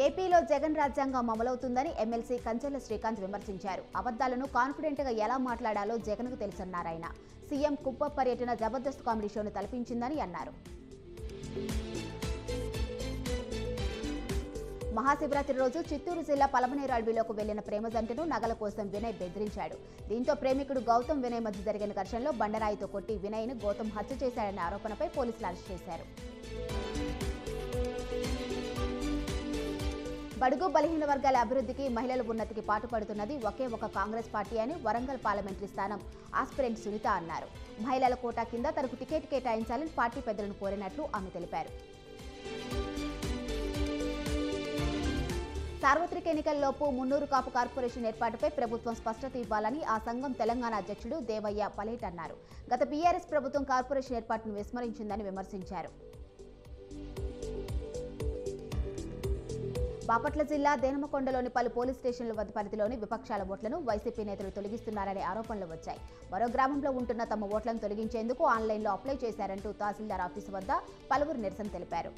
ఏపీలో జగన్ రాజ్యాంగం అమలవుతుందని ఎమ్మెల్సీ కంచెల శ్రీకాంత్ విమర్శించారు. అబద్దాలను కాన్ఫిడెంట్ గా ఎలా మాట్లాడాలో జగన్కు తెలుసన్నారాయన. సీఎం కుప్ప పర్యటన జబర్దస్త్ కామెడీ షోను తలపించిందని అన్నారు. మహాశివరాత్రి రోజు చిత్తూరు జిల్లా పలమనేరు అడవిలోకి వెళ్లిన ప్రేమ జంటను నగల కోసం వినయ్ బెదిరించాడు. దీంతో ప్రేమికుడు గౌతమ్ వినయ్ మధ్య జరిగిన ఘర్షణలో బండరాయితో కొట్టి వినయ్ను గౌతమ్ హత్య చేశాడనే ఆరోపణపై పోలీసులు అరెస్ట్ చేశారు. బడుగు బలహీన వర్గాల అభివృద్ధికి, మహిళల ఉన్నతికి పాటుపడుతున్నది ఒకే ఒక కాంగ్రెస్ పార్టీ అని వరంగల్ పార్లమెంటరీ స్థానం ఆస్పిరెంట్ సునీత అన్నారు. మహిళల కోటా కింద తనకు టికెట్ కేటాయించాలని పార్టీ పెద్దలను కోరినట్లు ఆమె తెలిపారు. సార్వత్రిక ఎన్నికల్లోపు మున్నూరు కాపు కార్పొరేషన్ ఏర్పాటుపై ప్రభుత్వం స్పష్టత ఇవ్వాలని ఆ సంఘం తెలంగాణ అధ్యక్షుడు దేవయ్య పలేట్ అన్నారు. గత బీఆర్ఎస్ ప్రభుత్వం కార్పొరేషన్ ఏర్పాటును విస్మరించిందని విమర్శించారు. బాపట్ల జిల్లా దేనమకొండలోని పలు పోలీస్ స్టేషన్ల వద్ద పరిధిలోని విపక్షాల ఓట్లను వైసీపీ నేతలు తొలగిస్తున్నారనే ఆరోపణలు వచ్చాయి. మరో గ్రామంలో ఉంటున్న తమ ఓట్లను తొలగించేందుకు ఆన్లైన్లో అప్లై చేశారంటూ తహసీల్దార్ ఆఫీసు వద్ద పలువురు నిరసన తెలిపారు.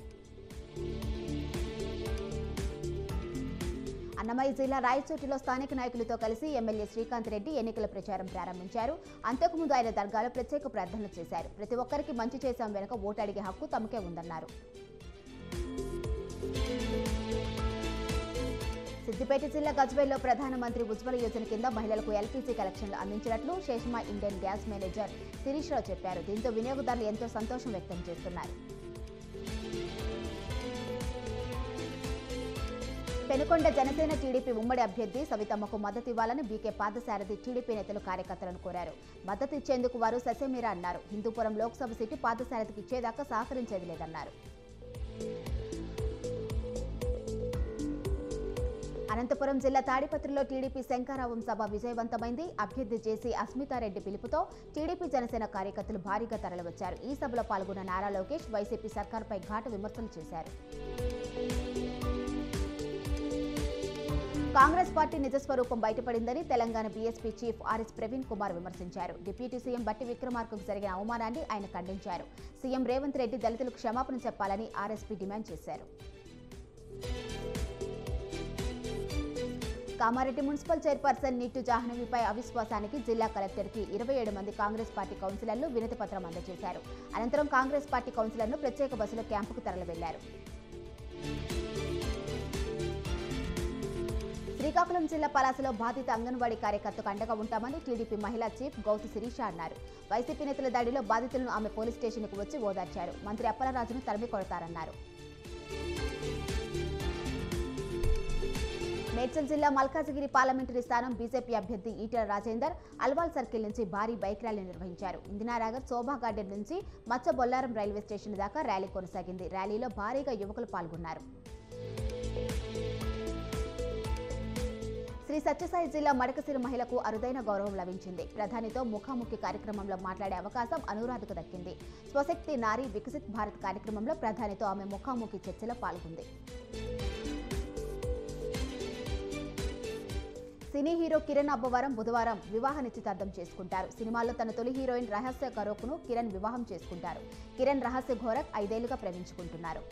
అన్నమయ్య జిల్లా రాయచోటిలో స్థానిక నాయకులతో కలిసి ఎమ్మెల్యే శ్రీకాంత్ రెడ్డి ఎన్నికల ప్రచారం ప్రారంభించారు. అంతకుముందు ఆయన దర్గాలో ప్రత్యేక ప్రార్థనలు చేశారు. ప్రతి ఒక్కరికి మంచి చేశాం వెనుక ఓటు అడిగే హక్కు తమకే ఉందన్నారు. సిద్దిపేట జిల్లా గజ్వేల్లో ప్రధానమంత్రి ఉజ్వల యోజన కింద మహిళలకు ఎల్పీజీ కలెక్షన్లు అందించినట్లు శేషమా ఇండియన్ గ్యాస్ మేనేజర్ శిరీష్ రావు చెప్పారు. దీంతో వినియోగదారులు ఎంతో సంతోషం వ్యక్తం చేస్తున్నారు. పెనుకొండ జనసేన టీడీపీ ఉమ్మడి అభ్యర్థి సవితమ్మకు మద్దతు ఇవ్వాలని బీకే పాదసారథి టీడీపీ నేతలు కార్యకర్తలను కోరారు. మద్దతు ఇచ్చేందుకు వారు ససేమిరా అన్నారు. హిందూపురం లోక్సభ సీటు పాదసారథికి ఇచ్చేదాకా సహకరించేది లేదన్నారు. అనంతపురం జిల్లా తాడిపత్రిలో టీడీపీ శంకరావం సభ విజయవంతమైంది. అభ్యర్థి జేసీ అస్మితారెడ్డి పిలుపుతో టీడీపీ జనసేన కార్యకర్తలు భారీగా తరలివచ్చారు. ఈ సభలో పాల్గొన్న నారా లోకేష్ వైసీపీ సర్కార్పై ఘాటు విమర్శలు చేశారు. కాంగ్రెస్ పార్టీ నిజస్వరూపం బయటపడిందని Telangana BSP chief RS Praveen Kumar విమర్శించారు. డిప్యూటీ సీఎం బట్టి విక్రమార్కకు జరిగిన అవమానాన్ని ఆయన ఖండించారు. సీఎం రేవంత్ రెడ్డి దళితులకు క్షమాపణ చెప్పాలని ఆర్ఎస్పీ డిమాండ్ చేశారు. కామారెడ్డి మున్సిపల్ చైర్పర్సన్ నిట్టు జాహ్నవిపై అవిశ్వాసానికి జిల్లా కలెక్టర్కి 27 మంది కాంగ్రెస్ పార్టీ కౌన్సిలర్లు వినతి పత్రం అందజేశారు. అనంతరం కాంగ్రెస్ పార్టీ కౌన్సిలర్లు ప్రత్యేక బస్సులో క్యాంపుకు తరలి వెళ్లారు. శ్రీకాకుళం జిల్లా పలాసలో బాధిత అంగన్వాడీ కార్యకర్తకు అండగా ఉంటామని టీడీపీ మహిళా చీఫ్ గౌతు శిరీష అన్నారు. వైసీపీ నేతల దాడిలో బాధితులను ఆమె పోలీస్ స్టేషన్కు వచ్చి ఓదార్చారు. మంత్రి అప్పలరాజును తరిమి కొడతారన్నారు. మేడ్చల్ జిల్లా మల్కాజిగిరి పార్లమెంటరీ స్థానం బీజేపీ అభ్యర్థి ఈటెల రాజేందర్ అల్వాల్ సర్కిల్ నుంచి భారీ బైక్ ర్యాలీ నిర్వహించారు. ఇందిరానగర్ శోభా గార్డెన్ నుంచి మచ్చ బొల్లారం రైల్వే స్టేషన్ దాకా ర్యాలీ కొనసాగింది. ర్యాలీలో భారీగా యువకులు పాల్గొన్నారు. శ్రీ సత్యసాయి జిల్లా మడకసిరి మహిళకు అరుదైన గౌరవం లభించింది. ప్రధానితో ముఖాముఖి కార్యక్రమంలో మాట్లాడే అవకాశం అనురాధకు దక్కింది. స్వశక్తి నారీ వికసిత్ భారత్ కార్యక్రమంలో ప్రధానితో ఆమె ముఖాముఖి చర్చలో పాల్గొంది. సినీ హీరో కిరణ్ అబ్బవరం బుధవారం వివాహ నిశ్చితార్థం చేసుకుంటారు. సినిమాలో తన తొలి హీరోయిన్ రహస్య గోరఖ్ను కిరణ్ వివాహం చేసుకుంటారు. కిరణ్ రహస్య గోరఖ్ 5 ఏళ్లుగా ప్రేమించుకుంటున్నారు.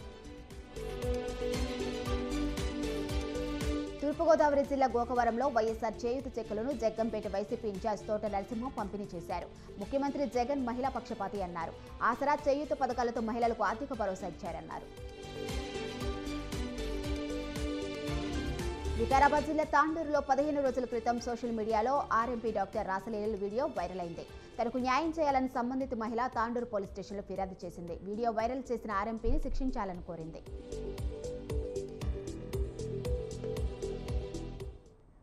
తూర్పుగోదావరి జిల్లా గోకవరంలో వైఎస్ఆర్ చేయూత చెక్కులను జగ్గంపేట వైసీపీ ఇన్ఛార్జ్ తోట నరసింహ పంపిణీ చేశారు. ముఖ్యమంత్రి జగన్ మహిళా పక్షపాతి అన్నారు. ఆసరా చేయూత పథకాలతో మహిళలకు ఆర్థిక భరోసా ఇచ్చారన్నారు. వికారాబాద్ జిల్లా తాండూరులో 15 రోజుల క్రితం సోషల్ మీడియాలో ఆర్ఎంపీ డాక్టర్ రాసలీల వీడియో వైరల్ అయింది. తనకు న్యాయం చేయాలని సంబంధిత మహిళ తాండూరు పోలీస్ స్టేషన్లో ఫిర్యాదు చేసింది. వీడియో వైరల్ చేసిన ఆర్ఎంపీని శిక్షించాలని కోరింది.